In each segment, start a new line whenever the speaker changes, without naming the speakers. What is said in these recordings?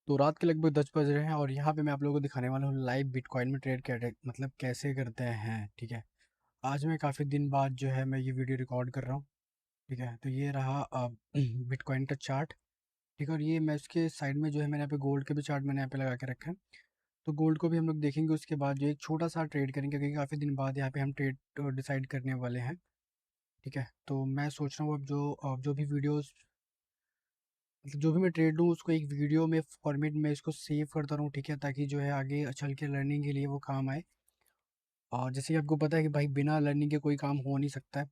तो रात के लगभग 10 बज रहे हैं और यहाँ पे मैं आप लोगों को दिखाने वाला हूँ लाइव बिटकॉइन में ट्रेड मतलब कैसे करते हैं। ठीक है। आज मैं काफ़ी दिन बाद जो है मैं ये वीडियो रिकॉर्ड कर रहा हूँ। ठीक है। तो ये रहा बिटकॉइन का चार्ट। ठीक है। और ये मैं उसके साइड में जो है मैंने यहाँ पे गोल्ड के भी चार्ट मैंने यहाँ पे लगा के रखा है। तो गोल्ड को भी हम लोग देखेंगे, उसके बाद जो एक छोटा सा ट्रेड करेंगे क्योंकि काफ़ी दिन बाद यहाँ पे हम ट्रेड डिसाइड करने वाले हैं। ठीक है। तो मैं सोच रहा हूँ अब जो भी वीडियोस मतलब जो भी मैं ट्रेड लूँ उसको एक वीडियो में फॉर्मेट में इसको सेव करता रहूँ। ठीक है। ताकि जो है आगे चल के लर्निंग के लिए वो काम आए। और जैसे कि आपको पता है कि भाई बिना लर्निंग के कोई काम हो नहीं सकता है।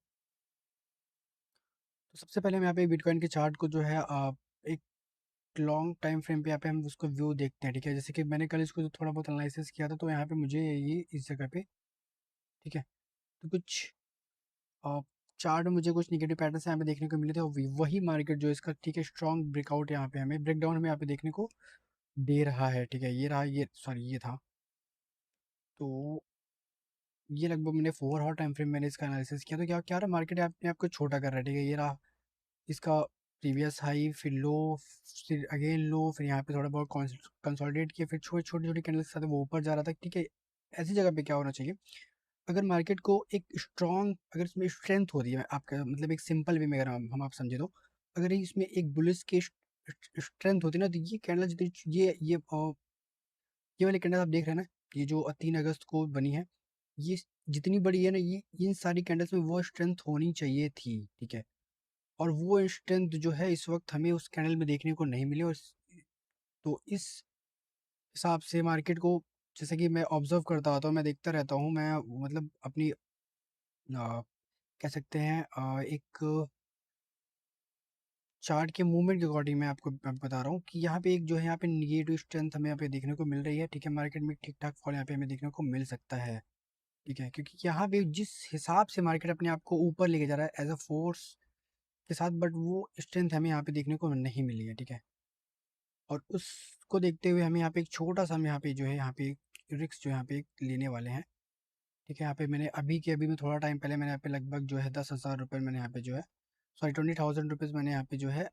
तो सबसे पहले हम यहाँ पे बिटकॉइन के चार्ट को जो है एक लॉन्ग टाइम फ्रेम पे यहाँ पे हम उसको व्यू देखते हैं। ठीक है। जैसे कि मैंने कल इसको थोड़ा बहुत एनालिसिस किया था तो यहाँ पे मुझे ये इस जगह पे, ठीक है, तो कुछ चार्ट में मुझे कुछ निगेटिव पैटर्न्स यहाँ पे देखने को मिले थे और वही मार्केट जो इसका, ठीक है, स्ट्रॉन्ग ब्रेकआउट यहाँ पे हमें ब्रेकडाउन हमें यहाँ पे देखने को दे रहा है। ठीक है। ये रहा, ये सॉरी ये था। तो ये लगभग मैंने 4 आवर टाइम फ्रेम मैंने इसका एनालिसिस किया तो क्या क्या रहा, मार्केट अपने आप को छोटा कर रहा है। ठीक है। ये रहा इसका प्रीवियस हाई, फिर लो, फिर अगेन लो, फिर यहाँ पे थोड़ा बहुत कंसोलिडेट किया, फिर छोटी छोटी छोटी कैंडल्स के साथ वो ऊपर जा रहा था। ठीक है। ऐसी जगह पे क्या होना चाहिए, अगर मार्केट को एक स्ट्रॉन्ग, अगर इसमें स्ट्रेंथ होती है, आपका मतलब एक सिंपल वे में अगर हम आप समझे तो, अगर इसमें एक बुलिस की स्ट्रेंथ होती है ना, तो ये कैंडल जितनी ये वाली कैंडल आप देख रहे हैं ना, ये जो 3 अगस्त को बनी है, ये जितनी बड़ी है ना, ये इन सारी कैंडल्स में वो स्ट्रेंथ होनी चाहिए थी। ठीक है। और वो स्ट्रेंथ जो है इस वक्त हमें उस कैंडल में देखने को नहीं मिली। और तो इस हिसाब से मार्केट को, जैसे कि मैं ऑब्जर्व करता रहता हूँ, मैं देखता रहता हूँ, मैं मतलब अपनी कह सकते हैं एक चार्ट के मूवमेंट के अकॉर्डिंग मैं आपको बता रहा हूँ कि यहाँ पे एक जो है यहाँ पे निगेटिव स्ट्रेंथ हमें यहाँ पे देखने को मिल रही है। ठीक है। मार्केट में ठीक ठाक फॉल यहाँ पे हमें देखने को मिल सकता है। ठीक है। क्योंकि यहाँ पे जिस हिसाब से मार्केट अपने आप को ऊपर लेके जा रहा है एज अ फोर्स के साथ, बट वो स्ट्रेंथ हमें यहाँ पे देखने को नहीं मिली है। ठीक है। और उसको देखते हुए हमें यहाँ पे एक छोटा सा, हम यहाँ पे जो है यहाँ पे रिस्क जो यहाँ पे लेने वाले हैं। ठीक है। यहाँ पे मैंने अभी के अभी में थोड़ा टाइम पहले मैंने यहाँ पे लगभग जो है 10,000 रुपये मैंने यहाँ पे जो है, सॉरी 20,000 रुपीज़ मैंने यहाँ पे जो है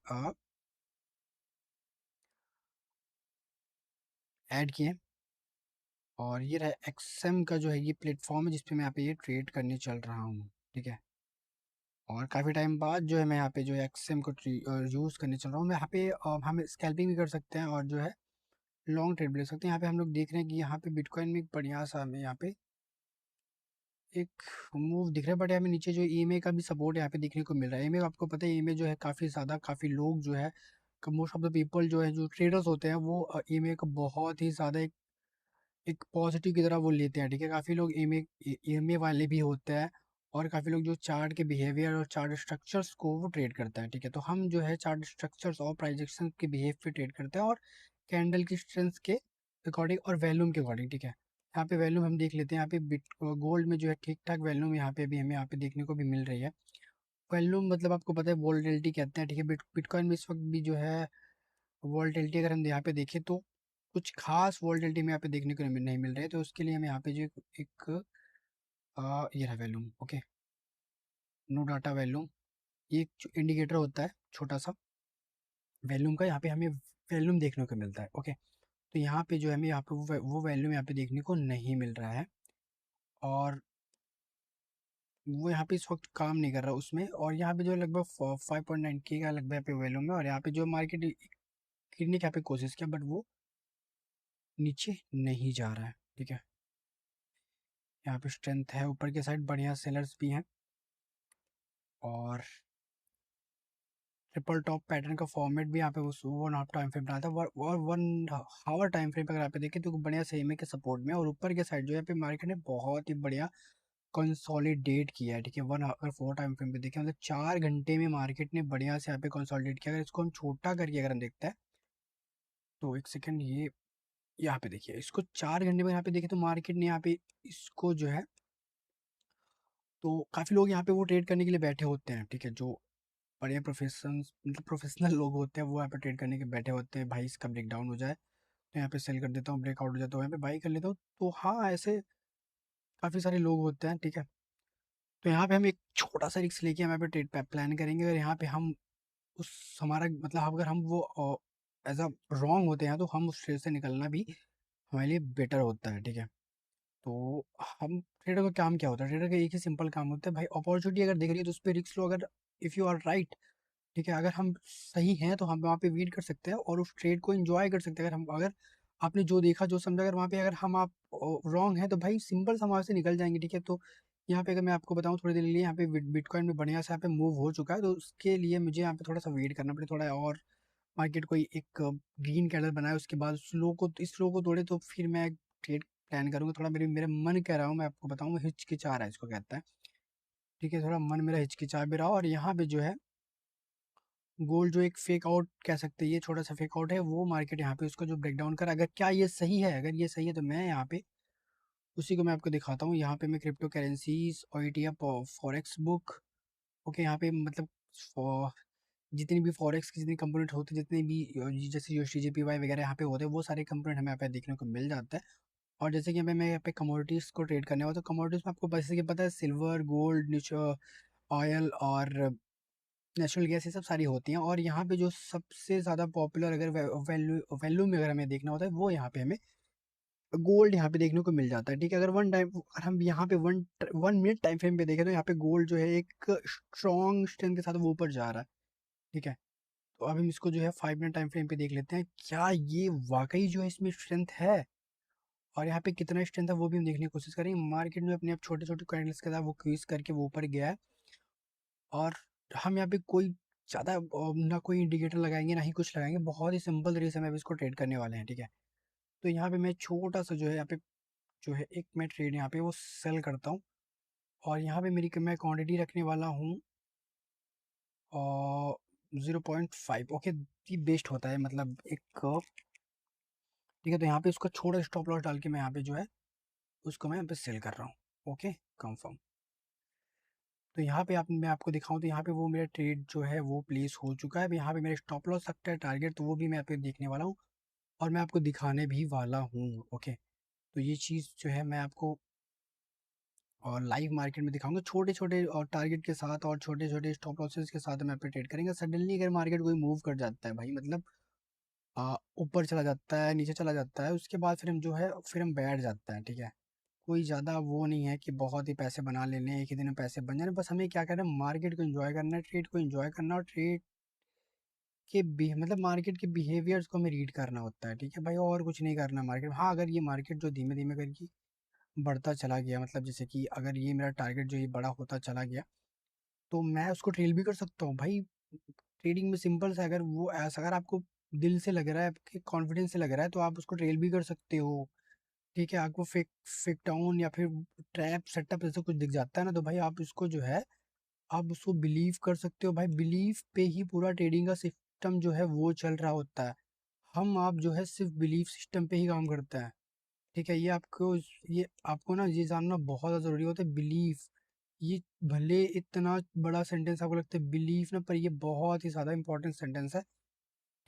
ऐड किए। और ये रहा एक्सएम का जो है ये प्लेटफॉर्म है जिसपे मैं यहाँ पे ये ट्रेड करने चल रहा हूँ। ठीक है। और काफ़ी टाइम बाद जो है मैं यहाँ पे जो है एक्सएम को यूज़ करने चल रहा हूँ। मैं यहाँ पे हम स्कैल्पिंग भी कर सकते हैं और जो है लॉन्ग ट्रेड भी ले सकते हैं। यहाँ पे हम लोग देख रहे हैं कि यहाँ पे बिटकॉइन में एक बढ़िया सा हमें यहाँ पे एक मूव दिख रहा है, बट यहाँ पे नीचे जो ईएमए का भी सपोर्ट यहाँ पे देखने को मिल रहा है। ईएमए आपको पता है, ईएमए जो है काफ़ी ज़्यादा, काफ़ी लोग जो है, मोस्ट ऑफ द पीपल जो है जो ट्रेडर्स होते हैं वो ईएमए को बहुत ही ज़्यादा एक पॉजिटिव की तरह वो लेते हैं। ठीक है। काफ़ी लोग ईएमए वाले भी होते हैं और काफ़ी लोग जो चार्ट के बिहेवियर और चार्ट स्ट्रक्चर्स को वो ट्रेड करते हैं। ठीक है। तो हम जो है चार्ट स्ट्रक्चर्स और प्राइजेक्शन के बिहेव पे ट्रेड करते हैं और कैंडल की स्ट्रेंथ के अकॉर्डिंग और वैल्यूम के अकॉर्डिंग। ठीक है। यहाँ पे वैल्यूम हम देख लेते हैं। यहाँ पे गोल्ड में जो है ठीक ठाक वैल्यूम यहाँ पे भी हमें यहाँ पे देखने को भी मिल रही है। वैल्यूम मतलब आपको पता है वोलेटिलिटी कहते हैं। ठीक है। बिटकॉइन में इस वक्त भी जो है वोलेटिलिटी अगर हम यहाँ पे देखें तो कुछ खास वोलेटिलिटी में यहाँ पे देखने को नहीं मिल रही है। तो उसके लिए हमें यहाँ पे जो एक ये रहा volume. Okay. No data volume, ये एक जो इंडिकेटर होता है छोटा सा वैल्यूम का, यहाँ पे हमें वैल्यूम देखने को मिलता है। ओके। तो यहाँ पे जो है हमें यहाँ पे वो वैल्यूम यहाँ पे देखने को नहीं मिल रहा है और वो यहाँ पे इस वक्त काम नहीं कर रहा उसमें। और यहाँ पे जो लगभग 5.9 के का लगभग यहाँ पे वैल्यूम है और यहाँ पे जो मार्केट गिरने की यहाँ पे कोशिश किया बट वो नीचे नहीं जा रहा है। ठीक है। यहाँ पे स्ट्रेंथ है ऊपर के साइड, बढ़िया सेलर्स भी हैं और ट्रिपल टॉप पैटर्न का फॉर्मेट भी यहाँ पे उस 1.5 टाइम फ्रेम बनाया था और 1 आवर टाइम फ्रेम पर अगर आप देखें तो बढ़िया सेम के सपोर्ट में और ऊपर के साइड जो है पे मार्केट ने बहुत ही बढ़िया कंसोलिडेट किया है। ठीक है। 1 आवर 4 टाइम फ्रेम पे देखें मतलब 4 घंटे में मार्केट ने बढ़िया से यहाँ पे कंसोलिडेट किया। अगर इसको हम छोटा करके अगर हम देखते हैं तो एक सेकंड, ये यहाँ पे देखिए, इसको 4 घंटे में यहाँ पे देखें तो मार्केट ने यहाँ पे इसको जो है, तो काफ़ी लोग यहाँ पे वो ट्रेड करने के लिए बैठे होते हैं। ठीक है। जो बढ़िया प्रोफेशनल लोग होते हैं वो यहाँ पे ट्रेड करने के बैठे होते हैं, भाई इसका ब्रेक डाउन हो जाए तो यहाँ पे सेल कर देता हूँ, ब्रेकआउट हो जाए तो यहाँ पे बाई कर लेता हूँ। तो हाँ, ऐसे काफ़ी सारे लोग होते हैं। ठीक है। तो यहाँ पे हम एक छोटा सा रिस्क लेके हम यहाँ पे ट्रेड प्लान करेंगे। अगर यहाँ पे हम उस हमारा मतलब अगर हम वो एज अ रॉन्ग होते हैं, तो हम उस ट्रेड से निकलना भी हमारे लिए बेटर होता है, ठीक है। तो हम ट्रेडर का काम क्या होता है, ट्रेडर का एक ही सिंपल काम होता है भाई, अपॉर्चुनिटी अगर दिख रही है तो उस पर रिस्क लो, अगर इफ़ यू आर राइट, ठीक है, अगर हम सही हैं तो हम वहाँ पे वेट कर सकते हैं और उस ट्रेड को एंजॉय कर सकते हैं। अगर आपने जो देखा जो समझा, अगर वहाँ पे अगर हम आप रॉन्ग हैं तो भाई सिंपल सा वहाँ से निकल जाएंगे, ठीक है। तो यहाँ पे अगर मैं आपको बताऊँ, थोड़ी देर के लिए यहाँ पे बिटकॉइन में बढ़िया से यहाँ पे मूव हो चुका है, तो उसके लिए मुझे यहाँ पे थोड़ा सा वेट करना पड़े, थोड़ा और मार्केट कोई एक ग्रीन कैंडल बनाए, उसके बाद इस लो को तोड़े, तो फिर मैं ट्रेड प्लान करूंगा। थोड़ा मेरे मन कह रहा हूँ, मैं आपको बताऊँ, हिचकिचा रहा है इसको कहता है, ठीक है, थोड़ा मन मेरा हिचकिचा भी रहा। और यहाँ पे जो है गोल्ड जो एक फेक आउट कह सकते हैं, ये छोटा सा फेक आउट है, वो मार्केट यहाँ पे उसका जो ब्रेकडाउन कर, अगर क्या ये सही है, अगर ये सही है तो मैं यहाँ पे उसी को मैं आपको दिखाता हूँ। यहाँ पे मैं क्रिप्टो करेंसीज और ETF फॉरेक्स बुक, ओके, यहाँ पे मतलब जितनी भी फॉरेक्स की जितनी कंपोनेंट होते हैं, जितने भी जैसे USDJPY वगैरह यहाँ पे होते हैं, वो सारे कंपोनेंट हमें यहाँ पे देखने को मिल जाता है। और जैसे कि मैं यहाँ पे कमोडिटीज़ को ट्रेड करने वाला, तो कमोडिटीज़ में आपको जैसे कि पता है सिल्वर, गोल्ड, ऑयल और नेचुरल गैस, ये सब सारी होती हैं। और यहाँ पे जो सबसे ज़्यादा पॉपुलर अगर वैल्यू वैल्यू में अगर हमें देखना होता है, वो यहाँ पे हमें गोल्ड यहाँ पे देखने को मिल जाता है, ठीक है। अगर हम यहाँ पे 1 मिनट टाइम फ्रेम पे देखें, तो यहाँ पे गोल्ड जो है एक स्ट्रॉन्ग स्ट्रेंथ के साथ वो ऊपर जा रहा है, ठीक है। तो अब हम इसको जो है 5 मिनट टाइम फ्रेम पे देख लेते हैं, क्या ये वाकई जो है इसमें स्ट्रेंथ है, और यहाँ पे कितना स्ट्रेंथ है वो भी हम देखने की कोशिश करेंगे। मार्केट में अपने आप छोटे छोटे कैंडल्स के साथ वो क्वीज करके वो ऊपर गया है, और हम यहाँ पे कोई ज़्यादा ना कोई इंडिकेटर लगाएंगे ना ही कुछ लगाएंगे, बहुत ही सिंपल तरीके से हम अब इसको ट्रेड करने वाले हैं, ठीक है। तो यहाँ पे मैं छोटा सा जो है यहाँ पे जो है एक मैं ट्रेड यहाँ पे वो सेल करता हूँ, और यहाँ पे मैं क्वांटिटी रखने वाला हूँ और 0.5, ओके, ये बेस्ट होता है मतलब एक, ठीक है। तो यहाँ पे उसका छोटा स्टॉप लॉस डाल के मैं यहाँ पे जो है उसको मैं यहाँ पे सेल कर रहा हूँ, ओके, कंफर्म। तो यहाँ पे मैं आपको दिखाऊं, तो यहाँ पे वो मेरा ट्रेड जो है वो प्लेस हो चुका है। अब यहाँ पे मेरा स्टॉप लॉस सकता है टारगेट, तो वो भी मैं यहाँ पे देखने वाला हूँ और मैं आपको दिखाने भी वाला हूँ, ओके। तो ये चीज़ जो है मैं आपको और लाइव मार्केट में दिखाऊंगा, छोटे छोटे और टारगेट के साथ और छोटे छोटे स्टॉप लॉसेस के साथ मैं पे ट्रेड करेंगे। सडनली अगर मार्केट कोई मूव कर जाता है भाई, मतलब ऊपर चला जाता है, नीचे चला जाता है, उसके बाद फिर हम जो है फिर हम बैठ जाता है, ठीक है। कोई ज़्यादा वो नहीं है कि बहुत ही पैसे बना लेने, एक ही दिन में पैसे बन जाने, बस हमें क्या करना है, मार्केट को एंजॉय करना है, ट्रेड को एंजॉय करना, और ट्रेड के मतलब मार्केट के बिहेवियर्स को हमें रीड करना होता है, ठीक है भाई, और कुछ नहीं करना मार्केट। हाँ, अगर ये मार्केट जो धीमे धीमे करके बढ़ता चला गया, मतलब जैसे कि अगर ये मेरा टारगेट जो ये बड़ा होता चला गया, तो मैं उसको ट्रेल भी कर सकता हूँ भाई। ट्रेडिंग में सिंपल सा, अगर वो ऐसा अगर आपको दिल से लग रहा है, आपके कॉन्फिडेंस से लग रहा है, तो आप उसको ट्रेल भी कर सकते हो, ठीक है। आपको फेक डाउन या फिर ट्रैप सेटअप ऐसा कुछ दिख जाता है ना, तो भाई आप उसको जो है आप उसको बिलीव कर सकते हो भाई। बिलीव पे ही पूरा ट्रेडिंग का सिस्टम जो है वो चल रहा होता है। हम आप जो है सिर्फ बिलीफ सिस्टम पे ही काम करते हैं, ठीक है। ये आपको ना ये जानना बहुत ज़्यादा ज़रूरी होता है, बिलीफ। ये भले इतना बड़ा सेंटेंस आपको लगता है बिलीफ ना, पर ये बहुत ही ज़्यादा इंपॉर्टेंट सेंटेंस है,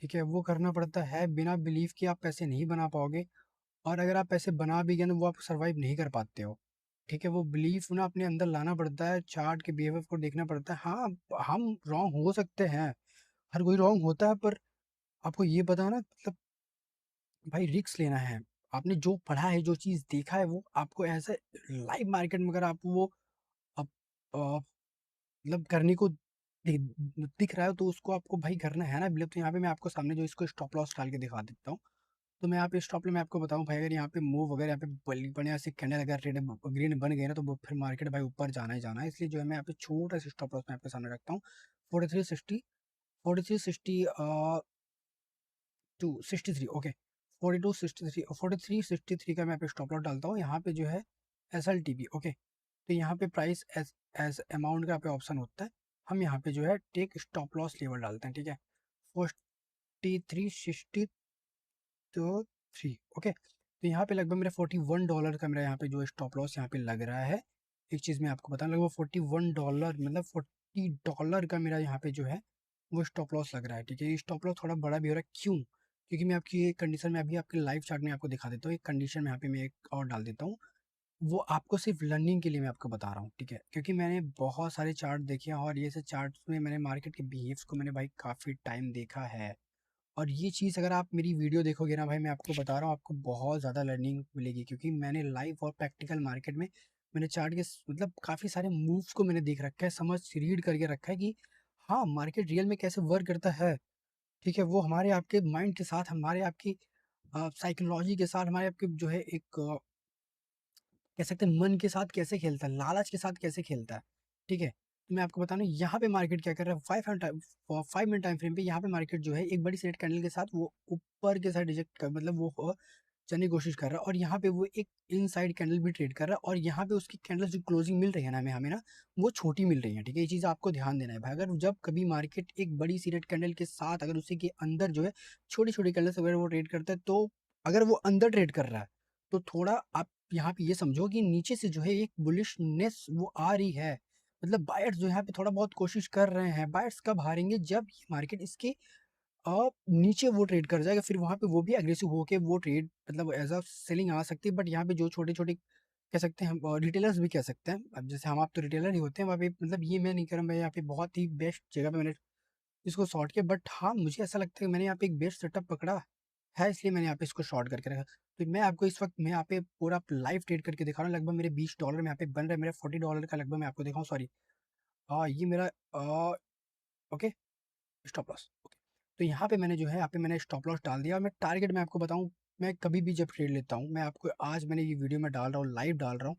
ठीक है। वो करना पड़ता है, बिना बिलीफ के आप पैसे नहीं बना पाओगे, और अगर आप पैसे बना भी गए तो वो आप सर्वाइव नहीं कर पाते हो, ठीक है। वो बिलीफ ना अपने अंदर लाना पड़ता है, चार्ट के बिहेवियर को देखना पड़ता है। हाँ, हम रॉन्ग हो सकते हैं, हर कोई रॉन्ग होता है, पर आपको ये पता है ना, मतलब भाई रिस्क लेना है। आपने जो पढ़ा है, जो चीज़ देखा है, वो आपको ऐसे लाइव मार्केट में अगर आप वो आप मतलब करने को दिख रहा है, तो उसको आपको भाई करना है ना बिल्कुल। तो यहाँ पे मैं आपको सामने जो इसको स्टॉप लॉस डाल के दिखा देता हूँ। तो मैं यहाँ पे स्टॉप मैं आपको बताऊँ भाई, अगर यहाँ पे मूव अगर यहाँ पे बढ़िया से कैंडल अगर रेड ग्रीन बन गए ना, तो वो फिर मार्केट भाई ऊपर जाना ही जाना है। इसलिए जो है मैं यहाँ पे छोटा सा स्टॉप लॉस मैं आपके सामने रखता हूँ, 4360, 4360 टू 63, ओके, 4263, 4363 का मैं यहाँ पे स्टॉप लॉस डालता हूँ। यहाँ पे जो है SLTP, ओके। तो यहाँ पे प्राइस एज अमाउंट का यहाँ पे ऑप्शन होता है, हम यहाँ पे जो है टेक स्टॉप लॉस लेवल डालते हैं, ठीक है। 4360 तो 3, ओके। तो यहाँ पे लगभग मेरा $41 का मेरा यहाँ पे जो स्टॉप लॉस यहाँ पे लग रहा है। एक चीज़ मैं आपको बताऊँ, लगभग $41, मतलब $40 का मेरा यहाँ पे जो है वो स्टॉप लॉस लग रहा है, ठीक है। ये स्टॉप लॉस थोड़ा बड़ा भी हो रहा है, क्यों? क्योंकि मैं आपकी ये कंडीशन में अभी आपके लाइव चार्ट में आपको दिखा देता हूँ, एक कंडीशन में यहाँ पे मैं एक और डाल देता हूँ। वो आपको सिर्फ लर्निंग के लिए मैं आपको बता रहा हूँ, ठीक है। क्योंकि मैंने बहुत सारे चार्ट देखे हैं, और ये से चार्ट्स में मैंने मार्केट के बिहेव्स को मैंने भाई काफ़ी टाइम देखा है, और ये चीज़ अगर आप मेरी वीडियो देखोगे ना भाई, मैं आपको बता रहा हूँ, आपको बहुत ज़्यादा लर्निंग मिलेगी, क्योंकि मैंने लाइव और प्रैक्टिकल मार्केट में मैंने चार्ट के मतलब काफ़ी सारे मूव्स को मैंने देख रखा है, समझ रीड करके रखा है कि हाँ, मार्केट रियल में कैसे वर्क करता है। ठीक है, वो हमारे आपके माइंड के साथ, हमारे आपकी साइकोलॉजी के साथ, हमारे आपके जो है एक कह सकते हैं मन के साथ कैसे खेलता है, लालच के साथ कैसे खेलता है। ठीक है, तो मैं आपको बता रहा हूँ यहाँ पे मार्केट क्या कर रहा है। 5 मिनट टाइम फ्रेम पे यहाँ पे मार्केट जो है एक बड़ी रेड कैंडल के साथ वो ऊपर के साइड रिजेक्ट कर, मतलब वो जाने की कोशिश कर रहा है, और यहाँ पे वो एक इनसाइड कैंडल भी ट्रेड कर रहा है, और यहाँ पे उसकी कैंडल जो क्लोजिंग मिल रही है ना हमें हमें ना, वो छोटी मिल रही है। ठीक है, ये चीज़ आपको ध्यान देना है भाई। अगर जब कभी मार्केट एक बड़ी सी रेड कैंडल के साथ अगर उसी के अंदर जो है छोटी छोटी कैंडल्स वगैरह वो ट्रेड करता है, तो अगर वो अंदर ट्रेड कर रहा है तो थोड़ा आप यहाँ पे ये समझो कि नीचे से जो है एक बुलिशनेस वो आ रही है। मतलब बायर्स जो यहाँ पे थोड़ा बहुत कोशिश कर रहे हैं। बायर्स कब हारेंगे, जब ये मार्केट इसके नीचे वो ट्रेड कर जाएगा, फिर वहां पे वो भी एग्रेसिव होके वो ट्रेड मतलब एज अ सेलिंग आ सकती है। बट यहाँ पे जो छोटे छोटे कह सकते हैं हम रिटेलर्स भी कह सकते हैं, अब जैसे हम आप तो रिटेलर ही होते हैं वहाँ पे, मतलब ये मैं नहीं कर रहा, मैं यहाँ पे बहुत ही बेस्ट जगह पे मैंने इसको शॉर्ट किया। बट हाँ, मुझे ऐसा लगता है कि मैंने यहाँ पे एक बेस्ट सेटअप पकड़ा है, इसलिए मैंने यहाँ पे इसको शॉर्ट करके रखा। तो मैं आपको इस वक्त मैं यहाँ पे पूरा लाइव ट्रेड करके दिखा रहा हूँ। लगभग मेरे $20 में यहाँ पे बन रहा है, मेरे $40 का लगभग मैं आपको दिखाऊँ, सॉरी ये मेरा ओके स्टॉप लॉस। ओके, तो यहाँ पे मैंने जो है यहाँ पे मैंने स्टॉप लॉस डाल दिया, और मैं टारगेट में आपको बताऊँ, मैं कभी भी जब ट्रेड लेता हूँ, मैं आपको आज मैंने ये वीडियो में डाल रहा हूँ, लाइव डाल रहा हूँ,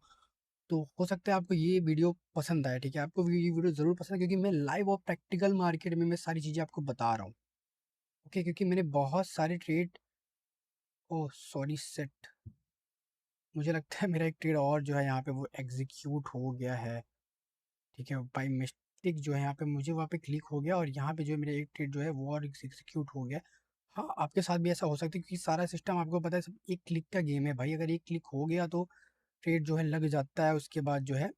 तो हो सकता है आपको ये वीडियो पसंद आए। ठीक है, आपको ये वीडियो जरूर पसंद है, क्योंकि मैं लाइव और प्रैक्टिकल मार्केट में मैं सारी चीजें आपको बता रहा हूँ। ओके, क्योंकि मैंने बहुत सारे ट्रेड, ओह सॉरी सेट, मुझे लगता है मेरा एक ट्रेड और जो है यहाँ पे वो एग्जीक्यूट हो गया है। ठीक है, बाई मिस्टेक जो है यहाँ पे मुझे वहाँ पे क्लिक हो गया, और यहाँ पे जो है मेरा एक ट्रेड जो है वो और एग्जीक्यूट हो गया। हाँ, आपके साथ भी ऐसा हो सकता है, क्योंकि सारा सिस्टम आपको पता है सब एक क्लिक का गेम है भाई। अगर एक क्लिक हो गया तो ट्रेड जो है लग जाता है, उसके बाद जो है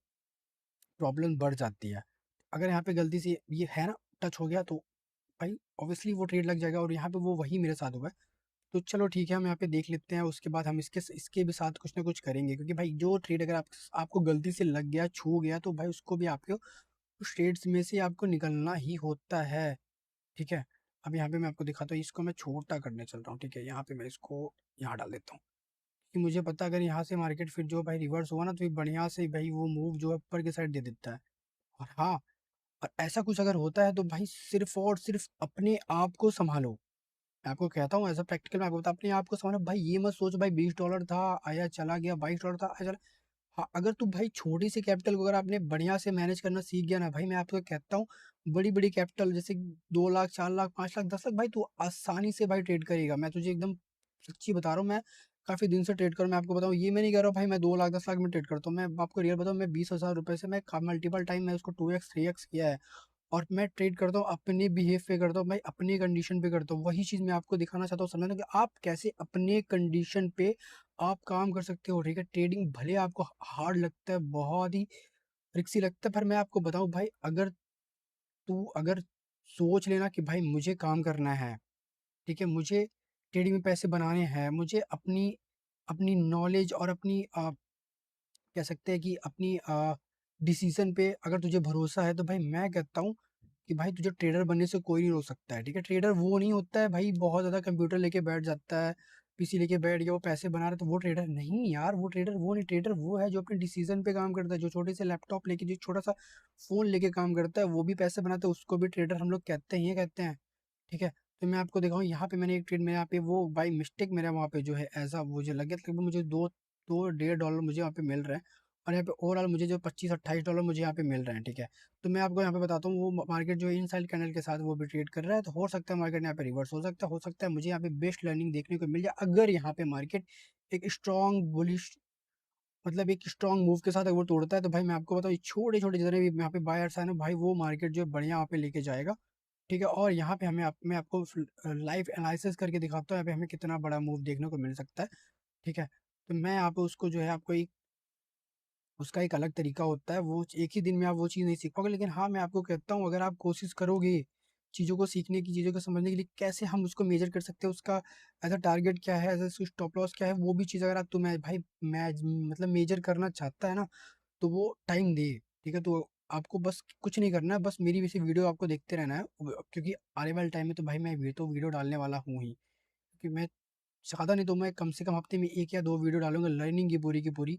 प्रॉब्लम बढ़ जाती है। अगर यहाँ पे गलती से ये है ना टच हो गया, तो भाई ऑब्वियसली वो ट्रेड लग जाएगा, और यहाँ पे वो वही मेरे साथ हुआ है। तो चलो ठीक है, हम यहाँ पे देख लेते हैं, उसके बाद हम इसके भी साथ कुछ ना कुछ करेंगे, क्योंकि भाई जो ट्रेड अगर आपको गलती से लग गया, छू गया, तो भाई उसको भी आपको उस ट्रेड्स में से आपको निकलना ही होता है। ठीक है, अब यहाँ पे मैं आपको दिखाता हूँ, इसको मैं छोटा करने चल रहा हूँ। ठीक है, यहाँ पे मैं इसको यहाँ डाल देता हूँ, कि मुझे पता अगर यहाँ से मार्केट फिर जो भाई रिवर्स हुआ ना, तो ये बढ़िया से भाई वो मूव जो है ऊपर की साइड दे देता है। और हाँ, और ऐसा कुछ अगर होता है तो भाई सिर्फ और सिर्फ अपने आप को संभालो। मैं आपको कहता हूँ ऐसा प्रैक्टिकल, मैं आपको बता, अपने आप को संभालो भाई। ये मत सोच भाई $20 था आया चला गया, $22 था आया चला। हाँ, अगर तू भाई छोटी सी कैपिटल को अगर आपने बढ़िया से मैनेज करना सीख गया ना भाई, मैं आपको कहता हूँ बड़ी बड़ी कैपिटल जैसे 2 लाख 4 लाख 5 लाख 10 लाख भाई, तू आसानी से भाई ट्रेड करेगा। मैं तुझे एकदम सच्ची बता रहा हूँ, मैं काफी दिन से ट्रेड कर, मैं आपको बताऊँ, ये मैं नहीं कह रहा हूँ भाई मैं 2 लाख 10 लाख में ट्रेड करता हूँ। मैं आपको रियल बताऊँ, मैं 20,000 रुपए से मैं मल्टीपल टाइम मैं उसको 2x 3x किया है। और मैं ट्रेड करता हूँ अपने बिहेव पे करता हूँ भाई, अपने कंडीशन पे करता हूँ। वही चीज मैं आपको दिखाना चाहता हूँ, समझना कि आप कैसे अपने कंडीशन पे आप काम कर सकते हो। ठीक है, ट्रेडिंग भले आपको हार्ड लगता है, बहुत ही रिक्सी लगता है, पर मैं आपको बताऊं भाई, अगर सोच लेना कि भाई मुझे काम करना है, ठीक है, मुझे ट्रेडिंग में पैसे बनाने हैं, मुझे अपनी अपनी नॉलेज और अपनी कह सकते हैं कि अपनी डिसीजन पे अगर तुझे भरोसा है, तो भाई मैं कहता हूँ कि भाई तुझे ट्रेडर बनने से कोई नहीं रोक सकता है। ठीक है, ट्रेडर वो नहीं होता है भाई बहुत ज्यादा कंप्यूटर लेके बैठ जाता है, पीसी लेके बैठ गया वो पैसे बना रहा है, तो वो ट्रेडर नहीं यार। वो ट्रेडर वो नहीं, ट्रेडर वो है जो अपने डिसीजन पे काम करता है, जो छोटे से लैपटॉप लेके, जो छोटा सा फोन लेके काम करता है, वो भी पैसे बनाता है, उसको भी ट्रेडर हम लोग कहते हैं, ये कहते हैं। ठीक है, तो मैं आपको दिखाऊँ, यहाँ पे मैंने एक ट्रेड में यहाँ पे वो बाई मिस्टेक मेरा वहाँ पे जो है ऐसा मुझे लग गया, तकरीबन मुझे दो दो $1.5 मुझे वहाँ पे मिल रहा है, और यहाँ पे ओवरऑल मुझे जो $25-28 मुझे यहाँ पे मिल रहे हैं। ठीक है, तो मैं आपको यहाँ पे बताता हूँ, वो मार्केट जो इनसाइड कैंडल के साथ वो भी ट्रेड कर रहा है, तो हो सकता है मार्केट यहाँ पे रिवर्स हो सकता है मुझे यहाँ पे बेस्ट लर्निंग देखने को मिल जाए, अगर यहाँ पे मार्केट एक स्ट्रॉन्ग बुलिश मतलब एक स्ट्रॉन्ग मूव के साथ अगर वो तोड़ता है, तो भाई मैं आपको बताऊँ छोटे छोटे जितने भी यहाँ पे बायर्स है ना भाई, वो मार्केट जो है बढ़िया यहाँ पे लेके जाएगा। ठीक है, और यहाँ पे मैं आपको लाइव एनालिसिस करके दिखाता हूँ यहाँ पे हमें कितना बड़ा मूव देखने को मिल सकता है। ठीक है, तो मैं यहाँ पे उसको जो है आपको एक उसका एक अलग तरीका होता है, वो एक ही दिन में आप वो चीज़ नहीं सीख पाओगे, लेकिन हाँ मैं आपको कहता हूँ अगर आप कोशिश करोगे चीज़ों को सीखने की, चीज़ों को समझने के लिए कैसे हम उसको मेजर कर सकते हैं, उसका ऐसा टारगेट क्या है, ऐसा स्टॉप लॉस क्या है, वो भी चीज़ अगर आप तो मैं भाई मैं मतलब मेजर करना चाहता है ना, तो वो टाइम दे। ठीक है, तो आपको बस कुछ नहीं करना है, बस मेरी वैसे वीडियो आपको देखते रहना है, क्योंकि आने वाले टाइम में तो भाई मैं वीडियो डालने वाला हूँ ही, क्योंकि मैं ज़्यादा नहीं तो मैं कम से कम हफ्ते में 1 या 2 वीडियो डालूंगा, लर्निंग की पूरी,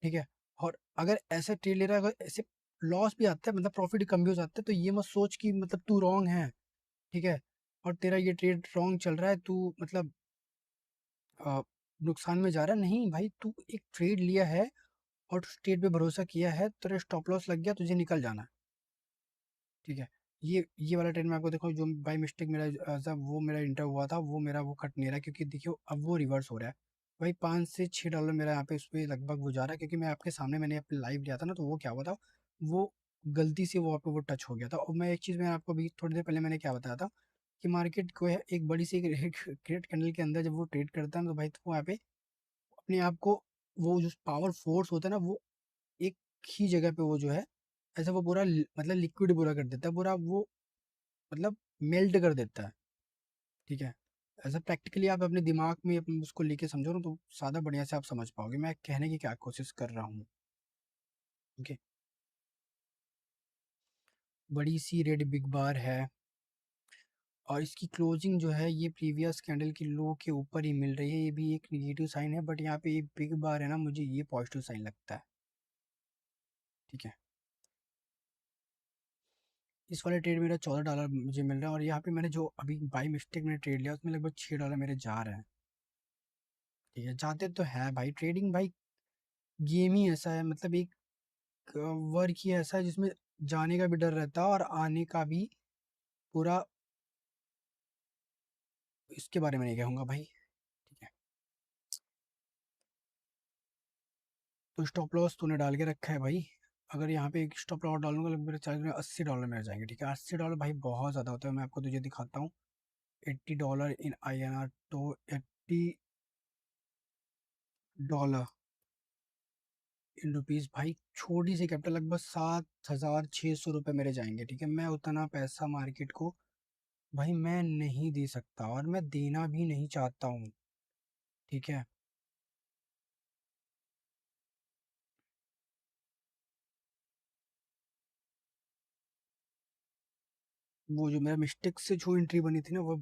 ठीक है। और अगर ऐसे ट्रेड ले रहा है, अगर ऐसे लॉस भी आता है, मतलब प्रॉफिट कम भी हो जाता है, तो ये मत सोच कि मतलब तू रॉन्ग है, ठीक है, और तेरा ये ट्रेड रॉन्ग चल रहा है, तू मतलब अ, नुकसान में जा रहा है। नहीं भाई, तू एक ट्रेड लिया है और उस ट्रेड पे भरोसा किया है, तेरा स्टॉप लॉस लग गया, तुझे निकल जाना है, ठीक है। ये वाला ट्रेड मैं आपको देखो, जो बाई मिस्टेक मेरा जब वो मेरा इंटर हुआ था, वो मेरा वो कट नहीं रहा, क्योंकि देखियो अब वो रिवर्स हो रहा है। भाई $5 से $6 मेरा यहाँ पे उस पर लगभग वो जा रहा है, क्योंकि मैं आपके सामने मैंने अपने लाइव लिया था ना, तो वो क्या हुआ था, वो गलती से वो पे वो टच हो गया था। और मैं एक चीज़ मैं आपको अभी थोड़ी देर पहले मैंने क्या बताया था, कि मार्केट को है एक बड़ी सी ग्रेट कैंडल के अंदर जब वो ट्रेड करता है ना, तो भाई तो वो यहाँ पे अपने आप को, वो जो पावर फोर्स होता है ना, वो एक ही जगह पे वो जो है, ऐसा वो पूरा मतलब लिक्विड पूरा कर देता है, पूरा वो मतलब मेल्ट कर देता है, ठीक है। ऐसा प्रैक्टिकली आप अपने दिमाग में उसको लेके समझो ना, तो ज़्यादा बढ़िया से आप समझ पाओगे मैं कहने की क्या कोशिश कर रहा हूँ। ओके। बड़ी सी रेड बिग बार है, और इसकी क्लोजिंग जो है ये प्रीवियस कैंडल की लो के ऊपर ही मिल रही है, ये भी एक निगेटिव साइन है, बट यहाँ पे ये बिग बार है ना, मुझे ये पॉजिटिव साइन लगता है, ठीक है। इस वाले ट्रेड मेरा $14 मुझे मिल रहा है, और यहाँ पे मैंने जो अभी बाई मिस्टेक मैंने ट्रेड लिया उसमें लगभग $6 मेरे जा रहे हैं, ठीक है। जाते तो है भाई, ट्रेडिंग भाई गेम ही ऐसा है, मतलब एक वर्क ही ऐसा है जिसमें जाने का भी डर रहता है और आने का भी पूरा, इसके बारे में नहीं कहूँगा भाई, ठीक है। तो स्टॉप लॉस तूने डाल के रखा है भाई, अगर यहाँ पे एक स्टॉप लॉस डालूंगा तो मेरे चार्ज में $80 मिल जाएंगे, ठीक है। $80 भाई बहुत ज़्यादा होता है, मैं आपको तुझे दिखाता हूँ। $80 इन INR, तो $80 इन रुपीज़ भाई, छोटी सी कैपिटल लगभग ₹7,600 मेरे जाएंगे, ठीक है। मैं उतना पैसा मार्केट को भाई मैं नहीं दे सकता, और मैं देना भी नहीं चाहता हूँ, ठीक है। वो जो मेरा मिस्टेक से जो एंट्री बनी थी ना, वो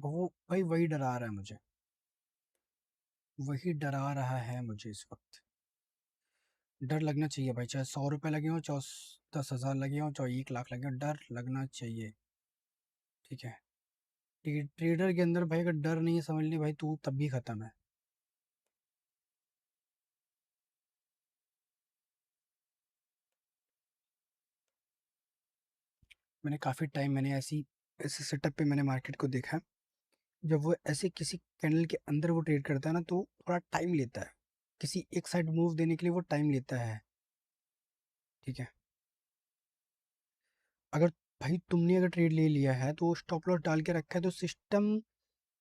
भाई वही डरा रहा है मुझे, वही डरा रहा है मुझे इस वक्त। डर लगना चाहिए भाई, चाहे $100 लगे हो, चाहे 10,000 लगे हो, चाहे 1 लाख लगे हो, डर लगना चाहिए, ठीक है। ट्रेडर के अंदर भाई अगर डर नहीं है, समझ ली भाई तू तब भी खत्म है। मैंने काफ़ी टाइम मैंने ऐसे सेटअप पे मैंने मार्केट को देखा है, जब वो ऐसे किसी कैंडल के अंदर वो ट्रेड करता है ना, तो थोड़ा टाइम लेता है, किसी एक साइड मूव देने के लिए वो टाइम लेता है, ठीक है। अगर भाई तुमने अगर ट्रेड ले लिया है, तो स्टॉप लॉस डाल के रखा है, तो सिस्टम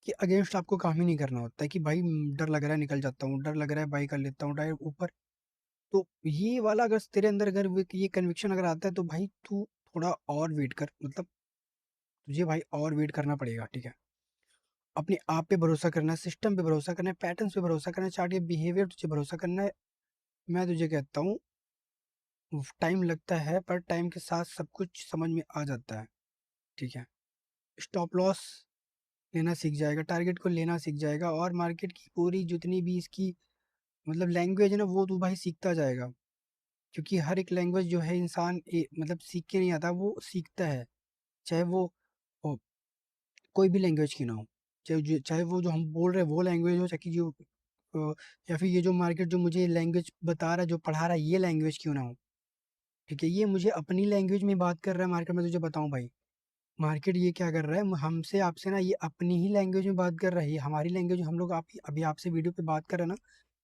के अगेंस्ट आपको काम ही नहीं करना होता है, कि भाई डर लग रहा है निकल जाता हूँ, डर लग रहा है बाई कर लेता हूँ डायरेक्ट ऊपर। तो ये वाला अगर तेरे अंदर अगर ये कन्विक्शन अगर आता है, तो भाई तू थोड़ा और वेट कर, मतलब तुझे भाई और वेट करना पड़ेगा, ठीक है। अपने आप पे भरोसा करना है, सिस्टम पे भरोसा करना है, पैटर्न्स पे भरोसा करना है, चार्ट के बिहेवियर तुझे भरोसा करना है। मैं तुझे कहता हूँ, टाइम लगता है, पर टाइम के साथ सब कुछ समझ में आ जाता है, ठीक है। स्टॉप लॉस लेना सीख जाएगा, टारगेट को लेना सीख जाएगा, और मार्केट की पूरी जितनी भी इसकी मतलब लैंग्वेज है ना, वो तू भाई सीखता जाएगा, क्योंकि हर एक लैंग्वेज जो है इंसान मतलब सीख के नहीं आता, वो सीखता है। चाहे वो हो, कोई भी लैंग्वेज की ना हो, चाहे वो जो हम बोल रहे हैं वो लैंग्वेज हो, चाहे कि जो अ, या फिर ये जो मार्केट जो मुझे लैंग्वेज बता रहा है, जो पढ़ा रहा है, ये लैंग्वेज क्यों ना हो, ठीक है। ये मुझे अपनी लैंग्वेज में बात कर रहा है मार्केट में, तुझे बताऊं भाई, मार्केट ये क्या कर रहा है, हमसे आपसे ना ये अपनी ही लैंग्वेज में बात कर रहा है, ये हमारी लैंग्वेज, हम लोग आप अभी आपसे वीडियो पे बात कर रहे हैं ना,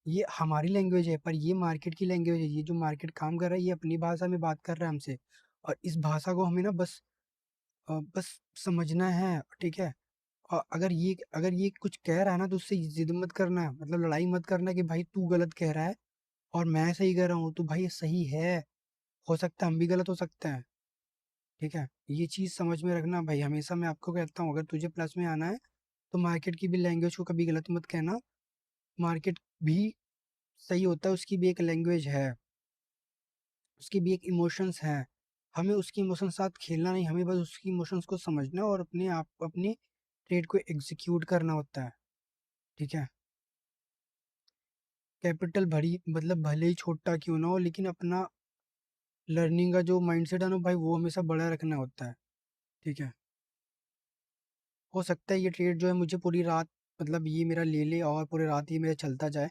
ये हमारी लैंग्वेज है, पर ये मार्केट की लैंग्वेज है, ये जो मार्केट काम कर रहा है ये अपनी भाषा में बात कर रहा है हमसे, और इस भाषा को हमें ना बस समझना है, ठीक है। और अगर ये कुछ कह रहा है ना, तो उससे जिद मत करना, मतलब लड़ाई मत करना कि भाई तू गलत कह रहा है और मैं सही कह रहा हूँ, तो भाई ये सही है, हो सकता है हम भी गलत हो सकते हैं, ठीक है। ये चीज़ समझ में रखना भाई, हमेशा मैं आपको कहता हूँ, अगर तुझे प्लस में आना है, तो मार्केट की भी लैंग्वेज को कभी गलत मत कहना। मार्केट भी सही होता है, उसकी भी एक लैंग्वेज है, उसकी भी एक इमोशंस हैं, हमें उसकी इमोशन साथ खेलना नहीं, हमें बस उसकी इमोशंस को समझना और अपने आप अपनी ट्रेड को एग्जीक्यूट करना होता है। ठीक है। कैपिटल भरी मतलब भले ही छोटा क्यों ना हो, लेकिन अपना लर्निंग का जो माइंडसेट है ना भाई, वो हमेशा बड़ा रखना होता है। ठीक है। हो सकता है ये ट्रेड जो है मुझे पूरी रात, मतलब ये मेरा ले ले और पूरी रात ये मेरा चलता जाए।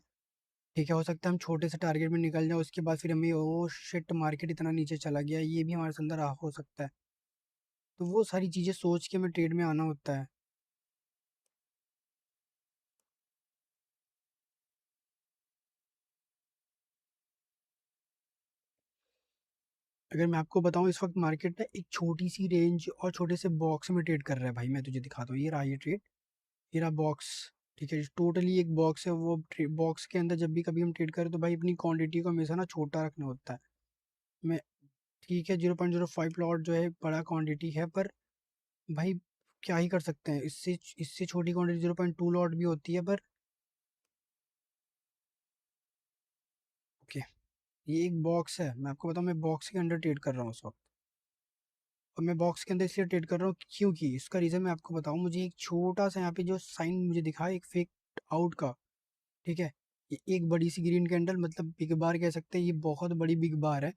ठीक है। हो सकता है हम छोटे से टारगेट में निकल जाए, उसके बाद फिर हमें ओ शिट मार्केट इतना नीचे चला गया, ये भी हमारे अंदर हो सकता है। तो वो सारी चीजें सोच के हमें ट्रेड में आना होता है। अगर मैं आपको बताऊं, इस वक्त मार्केट ना एक छोटी सी रेंज और छोटे से बॉक्स में ट्रेड कर रहा है भाई। मैं तुझे दिखाता हूँ, ये रहा ये ट्रेड, ये रहा बॉक्स। ठीक है। टोटली एक बॉक्स है, वो बॉक्स के अंदर जब भी कभी हम ट्रेड करें तो भाई अपनी क्वांटिटी को हमेशा ना छोटा रखना होता है। मैं ठीक है, 0.05 लॉट जो है बड़ा क्वांटिटी है, पर भाई क्या ही कर सकते हैं, इससे इससे छोटी क्वांटिटी 0.2 लॉट भी होती है, पर ओके। ये एक बॉक्स है, मैं आपको बताऊं, मैं बॉक्स के अंदर ट्रेड कर रहा हूँ इस वक्त। और मैं बॉक्स के अंदर इसलिए ट्रेड कर रहा हूँ क्योंकि इसका रीज़न मैं आपको बताऊं, मुझे एक छोटा सा यहाँ पे जो साइन मुझे दिखा, एक फेक आउट का। ठीक है। ये एक बड़ी सी ग्रीन कैंडल, मतलब बिग बार कह सकते हैं, ये बहुत बड़ी बिग बार है।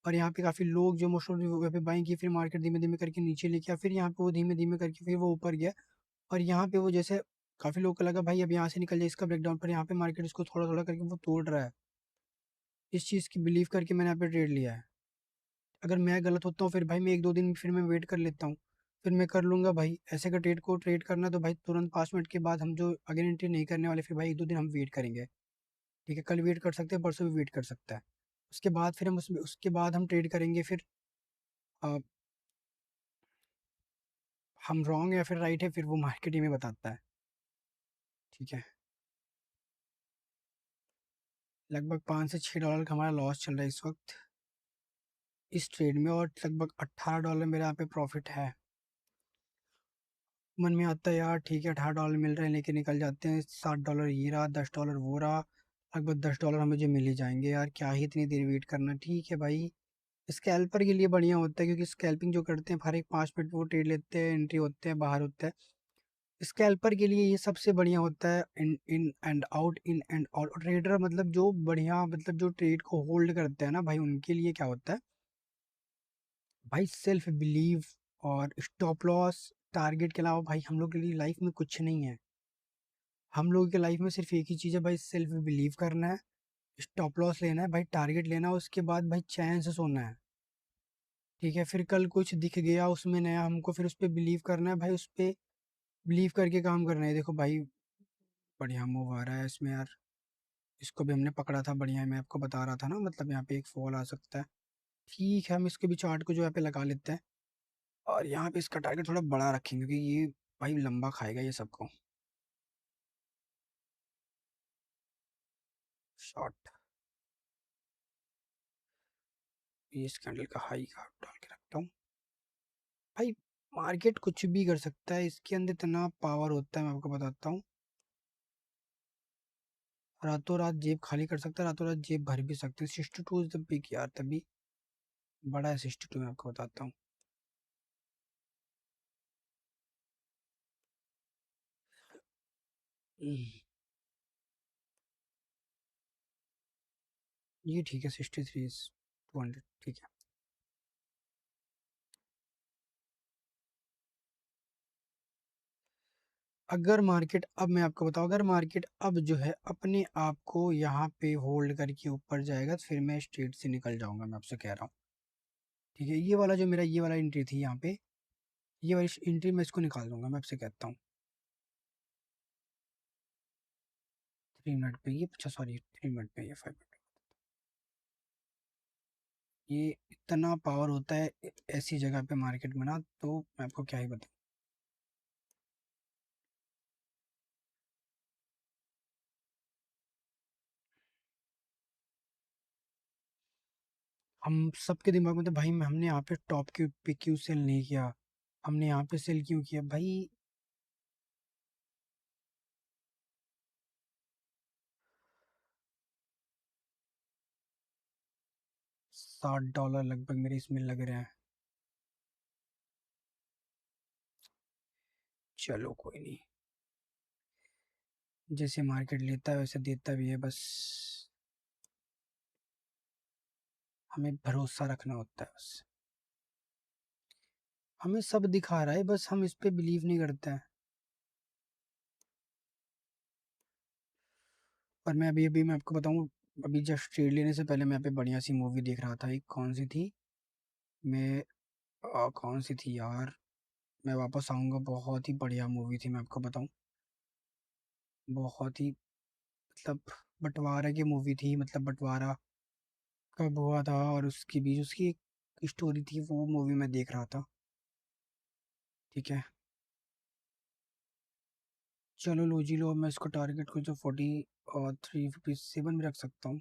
और यहाँ पे काफी लोग जो मोस्टली वहाँ पे बाइंग की, फिर मार्केट धीमे धीमे करके नीचे लेके आया, फिर यहाँ पे वो धीमे धीमे करके फिर वो ऊपर गया। और यहाँ पे वो जैसे काफी लोगों को लगा भाई अब यहाँ से निकल जाए इसका ब्रेकडाउन, पर यहाँ पे मार्केट इसको थोड़ा थोड़ा करके वो तोड़ रहा है। इस चीज की बिलीव करके मैंने यहाँ पे ट्रेड लिया है। अगर मैं गलत होता हूँ फिर भाई मैं एक दो दिन फिर मैं वेट कर लेता हूँ, फिर मैं कर लूंगा भाई। ऐसे का ट्रेड को ट्रेड करना तो भाई तुरंत 5 मिनट के बाद हम जो अगेन एंट्री नहीं करने वाले, फिर भाई एक दो दिन हम वेट करेंगे। ठीक है। कल वेट कर सकते हैं, परसों भी वेट कर सकता है। उसके बाद फिर हम उसके बाद हम ट्रेड करेंगे फिर। अ, हम रॉन्ग है या फिर राइट है, फिर वो मार्केट ही में बताता है। ठीक है। लगभग $5 से $6 का हमारा लॉस चल रहा है इस वक्त इस ट्रेड में, और लगभग $18 मेरे यहाँ पे प्रॉफिट है। मन में आता है यार ठीक है $18 मिल रहे हैं लेके निकल जाते हैं, $7 ये रहा, $10 वो रहा, लगभग $10 हमें जो मिल ही जाएंगे यार, क्या ही इतनी देर वेट करना। ठीक है भाई। स्कैल्पर के लिए बढ़िया होता है, क्योंकि स्कैल्पिंग जो करते हैं हर एक 5 मिनट वो ट्रेड लेते हैं, एंट्री होते हैं, बाहर होते हैं। स्कैल्पर के लिए ये सबसे बढ़िया होता है, in in and out, in and out. Trader मतलब जो बढ़िया, मतलब जो ट्रेड को होल्ड करते हैं ना भाई, उनके लिए क्या होता है भाई, सेल्फ बिलीव और स्टॉप लॉस। टारगेट के अलावा भाई हम लोग के लिए लाइफ में कुछ नहीं है। हम लोगों की लाइफ में सिर्फ एक ही चीज़ है भाई, सेल्फ बिलीव करना है, स्टॉप लॉस लेना है भाई, टारगेट लेना है, उसके बाद भाई चैन से सोना है। ठीक है। फिर कल कुछ दिख गया उसमें नया, हमको फिर उस पर बिलीव करना है भाई, उस पर बिलीव करके काम करना है। देखो भाई बढ़िया मूव आ रहा है इसमें यार, इसको भी हमने पकड़ा था बढ़िया, मैं आपको बता रहा था ना, मतलब यहाँ पे एक फॉल आ सकता है। ठीक है, हम इसके भी चार्ट को जो यहाँ पे लगा लेते हैं, और यहाँ पे इसका टारगेट थोड़ा बड़ा रखेंगे क्योंकि ये भाई लंबा खाएगा ये सबको। शॉर्ट, ये इस कैंडल का हाई का डाल के रखता हूँ भाई। मार्केट कुछ भी कर सकता है, इसके अंदर इतना पावर होता है, मैं आपको बताता हूँ। रातों रात जेब खाली कर सकता है, रातों रात जेब भर भी सकते हैं। 62 इज द पिक यार, तभी बड़ा है 62, मैं आपको बताता हूँ। ये ठीक है, 63 200, ठीक है। अगर मार्केट अब मैं आपको बताऊं, अगर मार्केट अब जो है अपने आप को यहाँ पे होल्ड करके ऊपर जाएगा, तो फिर मैं स्ट्रेट से निकल जाऊंगा, मैं आपसे कह रहा हूँ। ठीक है। ये वाला जो मेरा ये वाला एंट्री थी यहाँ पे, ये वाली एंट्री मैं इसको निकाल दूंगा, मैं आपसे कहता हूँ। 3 मिनट पे ये, अच्छा सॉरी 3 मिनट पे, ये 5 मिनट। ये इतना पावर होता है ऐसी जगह पे मार्केट में ना, तो मैं आपको क्या ही बताऊँ। हम सबके दिमाग में तो भाई हमने यहाँ पे टॉप के पे क्यों सेल नहीं किया, हमने यहाँ पे सेल क्यों किया भाई। $60 लगभग मेरे इसमें लग रहे हैं। चलो कोई नहीं, जैसे मार्केट लेता है वैसे देता भी है, बस हमें भरोसा रखना होता है बस। हमें सब दिखा रहा है, बस हम इस पे बिलीव नहीं करते हैं। पर मैं अभी अभी मैं आपको बताऊं, अभी जस्ट ट्रेड लेने से पहले मैं यहाँ पे बढ़िया सी मूवी देख रहा था। एक कौन सी थी, मैं कौन सी थी यार, मैं वापस आऊँगा, बहुत ही बढ़िया मूवी थी, मैं आपको बताऊं। बहुत ही मतलब बंटवारा की मूवी थी, मतलब बंटवारा कब हुआ था और उसके बीच उसकी एक स्टोरी थी, वो मूवी मैं देख रहा था। ठीक है, चलो लो जी लो, मैं इसको टारगेट को जो 4357 में रख सकता हूँ,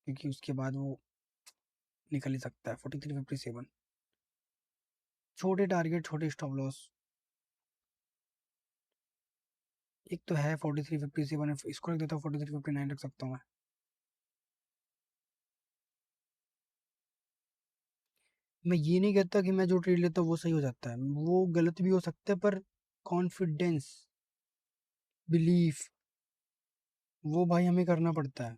क्योंकि उसके बाद वो निकल ही सकता है 4357। छोटे टारगेट छोटे स्टॉप लॉस, एक तो है 4357, इसको रख देता हूँ 4359 रख सकता हूँ मैं। मैं ये नहीं कहता कि मैं जो ट्रेड लेता हूँ वो सही हो जाता है, वो गलत भी हो सकता है, पर कॉन्फिडेंस, बिलीफ, वो भाई हमें करना पड़ता है।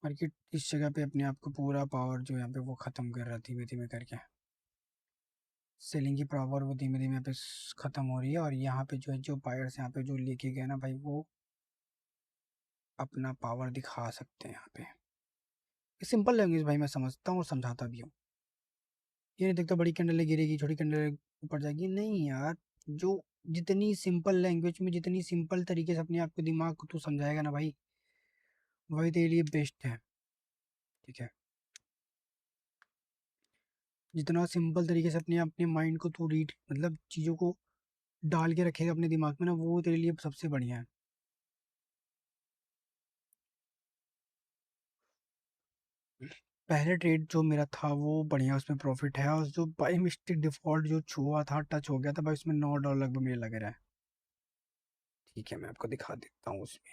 मार्केट इस जगह पे अपने आप को पूरा पावर जो यहाँ पे वो खत्म कर रहा है धीमे धीमे करके। सेलिंग की पावर वो धीमे धीमे यहाँ पे खत्म हो रही है, और यहाँ पे जो है जो बायर्स यहाँ पे जो लेके गए ना भाई, वो अपना पावर दिखा सकते हैं यहाँ पे। सिंपल लैंग्वेज भाई मैं समझता हूँ और समझाता भी हूँ। ये नहीं देखता बड़ी कैंडल गिरेगी छोटी कैंडल ऊपर जाएगी, नहीं यार। जो जितनी सिंपल लैंग्वेज में, जितनी सिंपल तरीके से अपने आप को दिमाग को तू समझाएगा ना भाई, वही तेरे लिए बेस्ट है। ठीक है, जितना सिंपल तरीके से अपने अपने माइंड को तू रीड, मतलब चीज़ों को डाल के रखेगा अपने दिमाग में ना, वो तेरे लिए सबसे बढ़िया है। पहले ट्रेड जो मेरा था वो बढ़िया, उसमें प्रॉफिट है, और जो बाई मिस्टेक डिफॉल्ट जो छुआ था, टच हो गया था भाई, उसमें $9 लगभग मुझे लग रहा है। ठीक है, मैं आपको दिखा देता हूँ उसमें,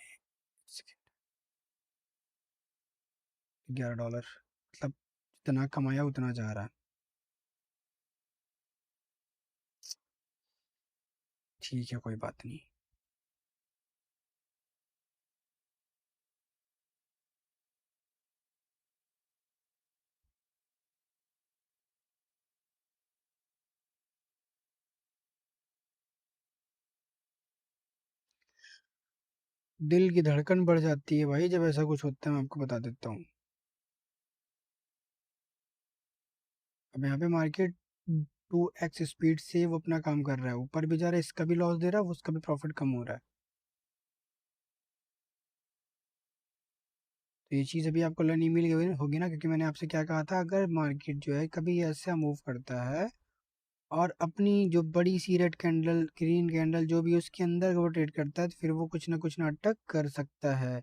$11, मतलब जितना कमाया उतना जा रहा है। ठीक है कोई बात नहीं। दिल की धड़कन बढ़ जाती है भाई जब ऐसा कुछ होता है, मैं आपको बता देता हूँ। अब यहाँ पे मार्केट 2x स्पीड से वो अपना काम कर रहा है, ऊपर भी जा रहा है, इसका भी लॉस दे रहा है, उसका भी प्रॉफिट कम हो रहा है। तो ये चीज़ अभी आपको लर्निंग मिल गई होगी ना, क्योंकि मैंने आपसे क्या कहा था, अगर मार्केट जो है कभी ऐसा मूव करता है और अपनी जो बड़ी सी रेड कैंडल, ग्रीन कैंडल जो भी उसके अंदर वो ट्रेड करता है, तो फिर वो कुछ ना कुछ नाटक कर सकता है।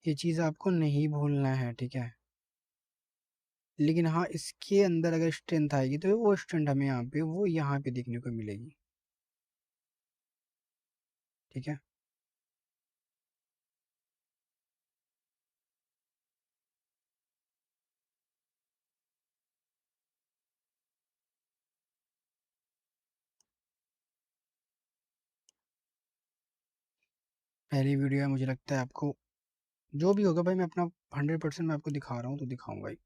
ये चीज़ आपको नहीं भूलना है, ठीक है। लेकिन हाँ, इसके अंदर अगर स्ट्रेंथ आएगी तो वो स्ट्रेंथ हमें यहाँ पे देखने को मिलेगी। ठीक है, पहली वीडियो है, मुझे लगता है आपको जो भी होगा भाई, मैं अपना 100% मैं आपको दिखा रहा हूँ तो दिखाऊंगा ही।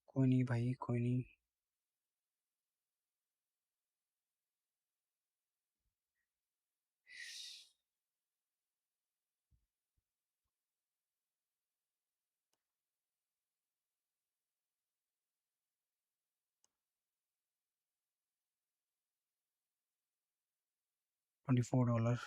कोई नहीं भाई, कोई नहीं। 24 डॉलर।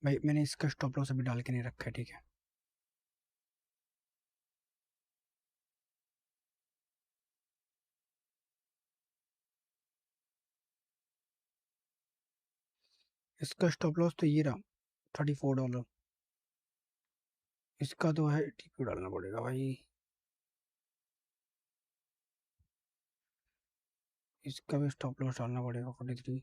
भाई मैंने इसका स्टॉप लॉस अभी डाल के नहीं रखा है, ठीक है। इसका स्टॉप लॉस तो ये रहा, $34। इसका तो है, ठीक है, डालना पड़ेगा भाई। इसका भी स्टॉप लॉस डालना पड़ेगा 43।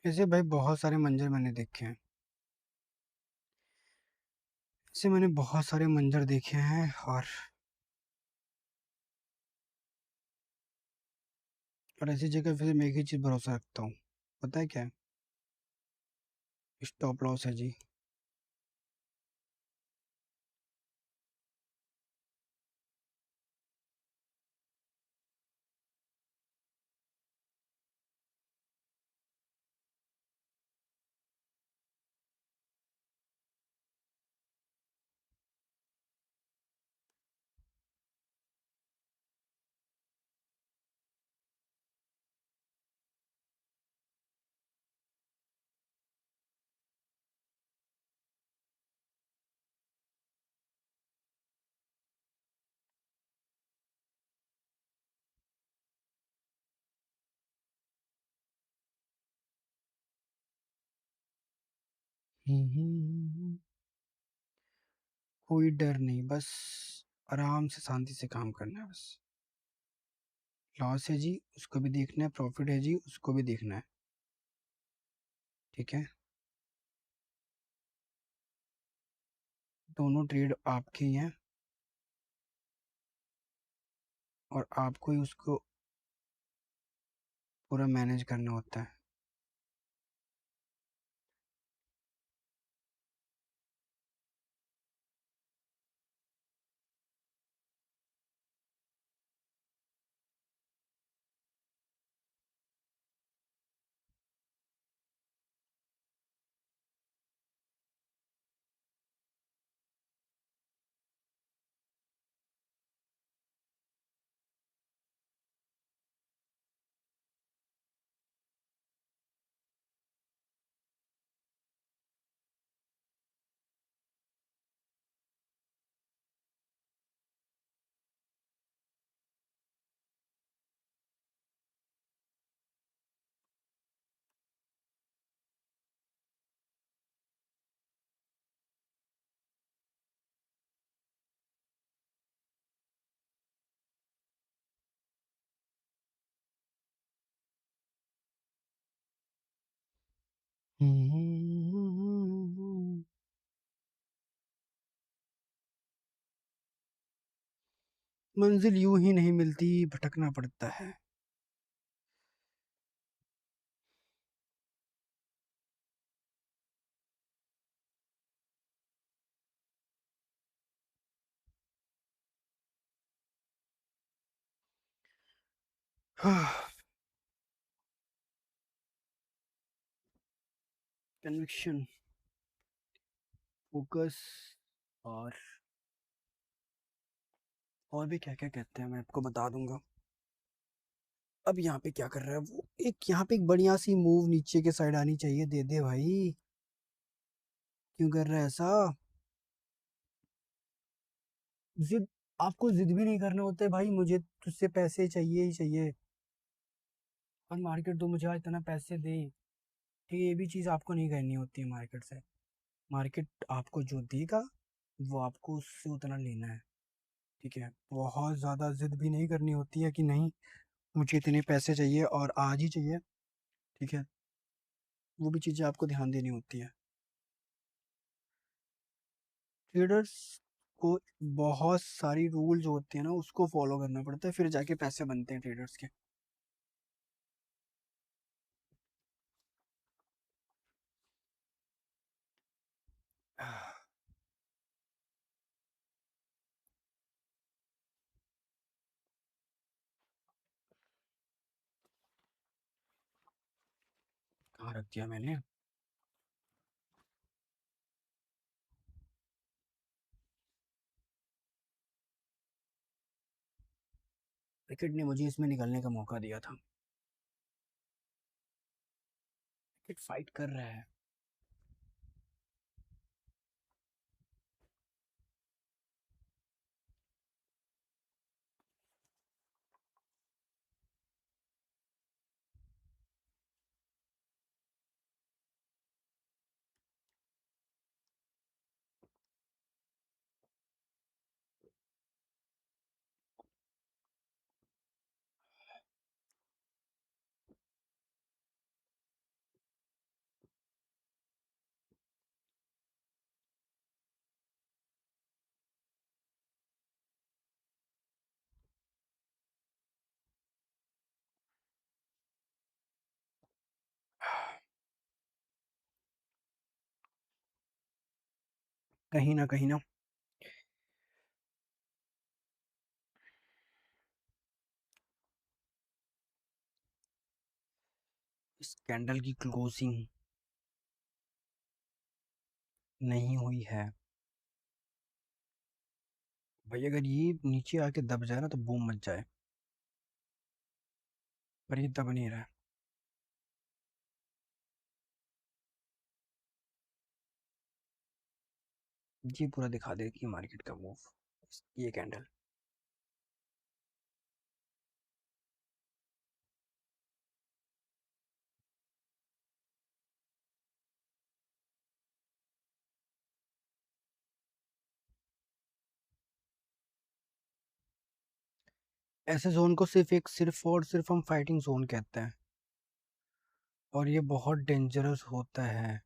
ऐसे भाई बहुत सारे मंजर मैंने देखे हैं। ऐसे मैंने बहुत सारे मंजर देखे हैं, और ऐसी जगह फिर मैं एक ही चीज़ भरोसा रखता हूँ। पता है क्या है? स्टॉप लॉस है जी। कोई डर नहीं, बस आराम से शांति से काम करना है बस। लॉस है जी, उसको भी देखना है, प्रॉफिट है जी, उसको भी देखना है। ठीक है, दोनों ट्रेड आपके ही हैं, और आपको ही उसको पूरा मैनेज करना होता है। मंजिल यूं ही नहीं मिलती, भटकना पड़ता है। कन्विक्शन, फोकस, और और भी क्या क्या कहते हैं मैं आपको बता दूंगा। अब यहाँ पे क्या कर रहा है वो, एक यहाँ पे एक बढ़िया सी मूव नीचे के साइड आनी चाहिए, दे दे भाई। क्यों कर रहा है ऐसा? जिद, आपको जिद भी नहीं करने होते भाई, मुझे तुझसे पैसे चाहिए ही चाहिए, और मार्केट तो मुझे आज इतना पैसे दे। ठीक है, ये भी चीज आपको नहीं करनी होती है मार्केट से। मार्केट आपको जो देगा वो आपको उससे उतना लेना है। ठीक है, बहुत ज्यादा जिद भी नहीं करनी होती है कि नहीं मुझे इतने पैसे चाहिए और आज ही चाहिए। ठीक है, वो भी चीजें आपको ध्यान देनी होती है। ट्रेडर्स को बहुत सारी रूल जो होती है ना उसको फॉलो करना पड़ता है, फिर जाके पैसे बनते हैं ट्रेडर्स के। कहाँ रख दिया मैंने? क्रिकेट ने मुझे इसमें निकलने का मौका दिया था। क्रिकेट फाइट कर रहा है। कहीं ना इस कैंडल की क्लोजिंग नहीं हुई है। भाई अगर ये नीचे आके दब जाए ना तो बूम मच जाए, पर ये दब नहीं रहा है। ये पूरा दिखा देगी मार्केट का मूव, ये कैंडल। ऐसे जोन को सिर्फ और सिर्फ हम फाइटिंग जोन कहते हैं, और ये बहुत डेंजरस होता है।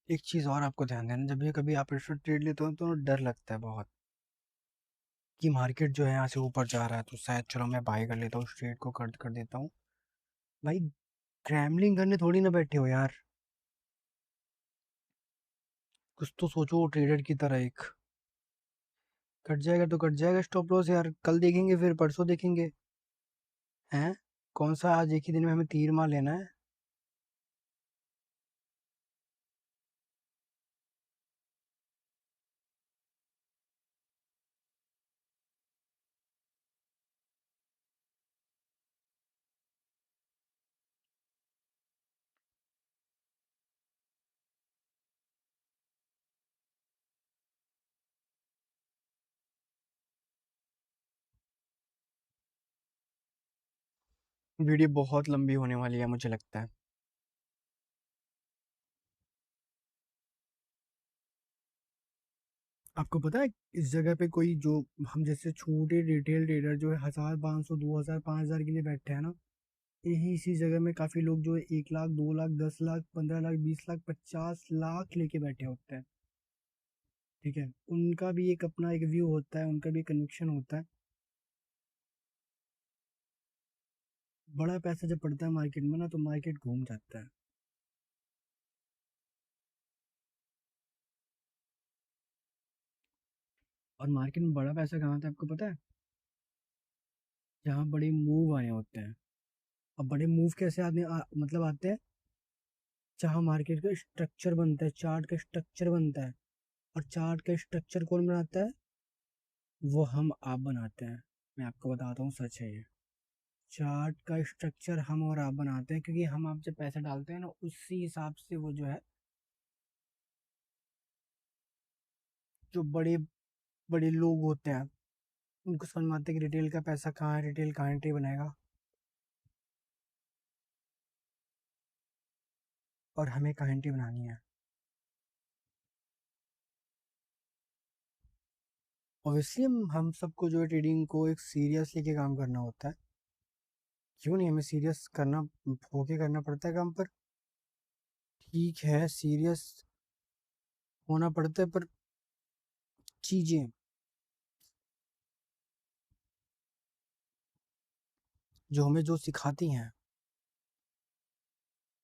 एक चीज और आपको ध्यान देना, जब भी कभी आप इसमें ट्रेड लेते हो तो डर लगता है बहुत कि मार्केट जो है यहाँ से ऊपर जा रहा है तो शायद चलो मैं बाय कर लेता हूँ, उस ट्रेड को कर देता हूँ। भाई क्रैमलिंग करने थोड़ी ना बैठे हो यार, कुछ तो सोचो ट्रेडर की तरह एक। कट जाएगा तो कट जाएगा स्टॉप लॉस यार, कल देखेंगे फिर परसों देखेंगे। हैं? कौन सा आज एक ही दिन में हमें तीर मार लेना है? वीडियो बहुत लंबी होने वाली है मुझे लगता है। आपको पता है इस जगह पे कोई जो हम जैसे छोटे रिटेल ट्रेडर जो है 1,500 2,000 5,000 के लिए बैठे हैं ना, यही इसी जगह में काफी लोग जो है 1 लाख 2 लाख 10 लाख 15 लाख 20 लाख 50 लाख लेके बैठे होते हैं। ठीक है, उनका भी एक अपना एक व्यू होता है, उनका भी कन्विक्शन होता है। बड़ा पैसा जब पड़ता है मार्केट में ना तो मार्केट घूम जाता है। और मार्केट में बड़ा पैसा कहाँ आता है आपको पता है? जहाँ बड़े मूव आए होते हैं। अब बड़े मूव कैसे मतलब आते हैं, जहाँ मार्केट का स्ट्रक्चर बनता है, चार्ट का स्ट्रक्चर बनता है। और चार्ट का स्ट्रक्चर कौन बनाता है? वो हम आप बनाते हैं। मैं आपको बताता हूँ, सच है ये। चार्ट का स्ट्रक्चर हम और आप बनाते हैं, क्योंकि हम आप जब पैसे डालते हैं ना उसी हिसाब से वो जो है, जो बड़े बड़े लोग होते हैं उनको समझ में आता है कि रिटेल का पैसा कहाँ है, रिटेल कहाँ एंट्री बनाएगा और हमें कहाँ एंट्री बनानी है। ऑब्वियसली हम सबको जो है ट्रेडिंग को एक सीरियस लेके काम करना होता है। क्यों नहीं, हमें सीरियस करना होके करना पड़ता है काम पर। ठीक है, सीरियस होना पड़ता है, पर चीजें जो हमें जो सिखाती हैं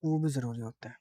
वो भी जरूरी होता है।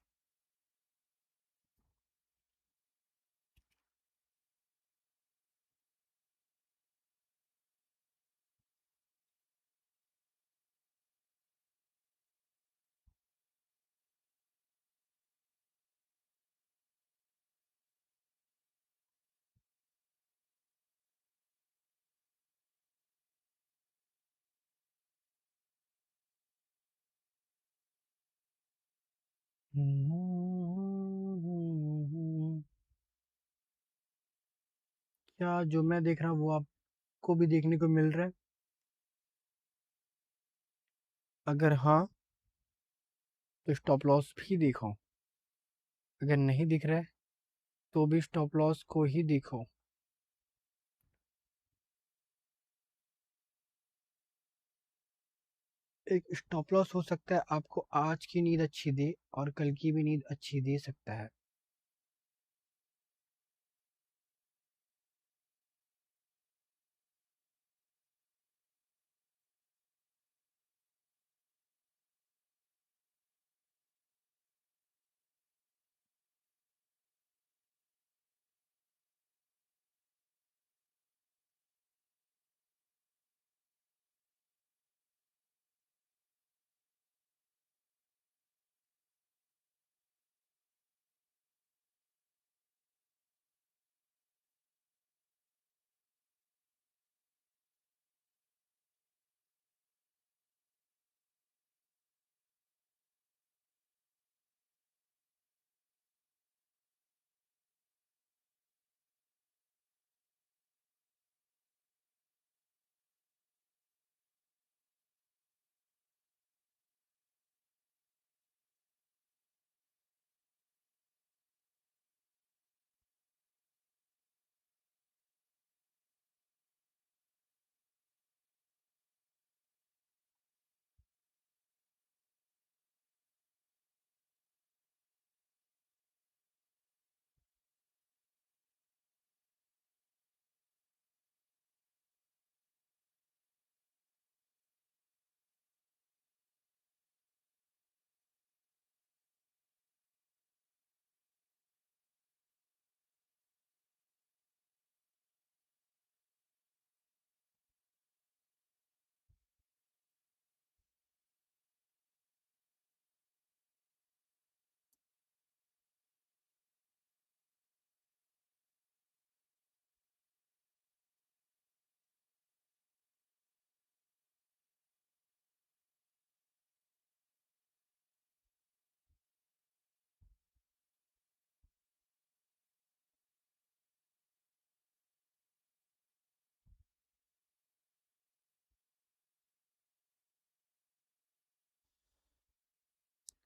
क्या जो मैं देख रहा हूँ वो आपको भी देखने को मिल रहा है? अगर हाँ तो स्टॉप लॉस भी देखो। अगर नहीं दिख रहा है तो भी स्टॉप लॉस को ही देखो। एक स्टॉप लॉस हो सकता है आपको आज की नींद अच्छी दे और कल की भी नींद अच्छी दे सकता है।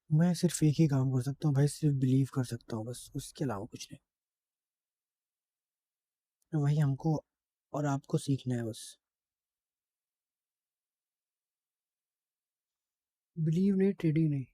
मैं सिर्फ एक ही काम कर सकता हूँ भाई, सिर्फ बिलीव कर सकता हूँ, बस उसके अलावा कुछ नहीं। वही हमको और आपको सीखना है बस। बिलीव नहीं, ट्रेडिंग नहीं।